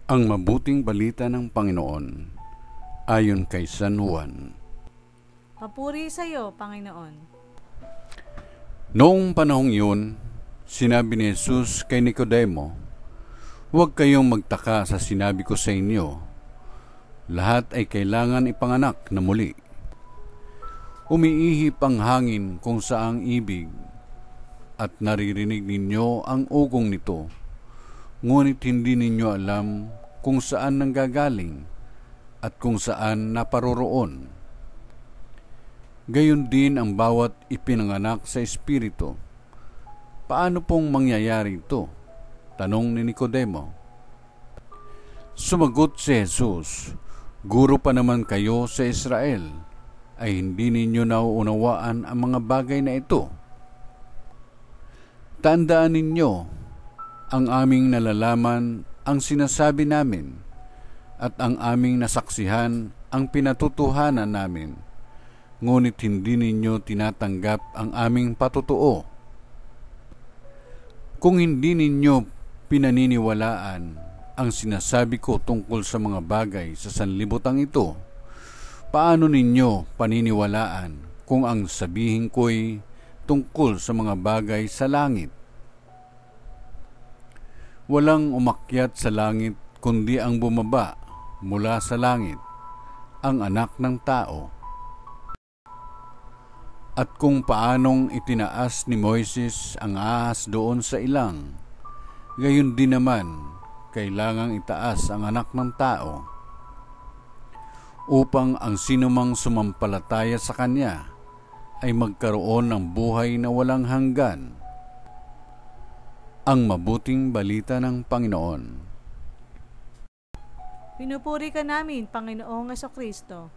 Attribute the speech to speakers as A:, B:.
A: Ang mabuting balita ng Panginoon ayon kay San Juan.
B: Papuri sa iyo, Panginoon.
A: Noong panahong iyon, sinabi ni Jesus kay Nicodemo, "Huwag kayong magtaka sa sinabi ko sa inyo. Lahat ay kailangan ipanganak na muli. Umiihip ang hangin kung saang ibig, at naririnig ninyo ang ugong nito. Ngunit hindi ninyo alam kung saan nanggagaling at kung saan naparoroon. Gayon din ang bawat ipinanganak sa Espiritu." "Paano pong mangyayari ito?" tanong ni Nicodemo. Sumagot si Jesus, "Guro pa naman kayo sa Israel, ay hindi ninyo nauunawaan ang mga bagay na ito? Tandaan ninyo, ang aming nalalaman ang sinasabi namin, at ang aming nasaksihan ang pinatutuhanan namin, ngunit hindi ninyo tinatanggap ang aming patutuo. Kung hindi ninyo pinaniniwalaan ang sinasabi ko tungkol sa mga bagay sa sanlibutan ito, paano ninyo paniniwalaan kung ang sabihin ko'y tungkol sa mga bagay sa langit? Walang umakyat sa langit kundi ang bumaba mula sa langit, ang Anak ng Tao. At kung paanong itinaas ni Moises ang ahas doon sa ilang, gayon din naman kailangang itaas ang Anak ng Tao, upang ang sinumang sumampalataya sa Kanya ay magkaroon ng buhay na walang hanggan." Ang mabuting balita ng Panginoon.
B: Pinupuri ka namin, Panginoong Jesucristo.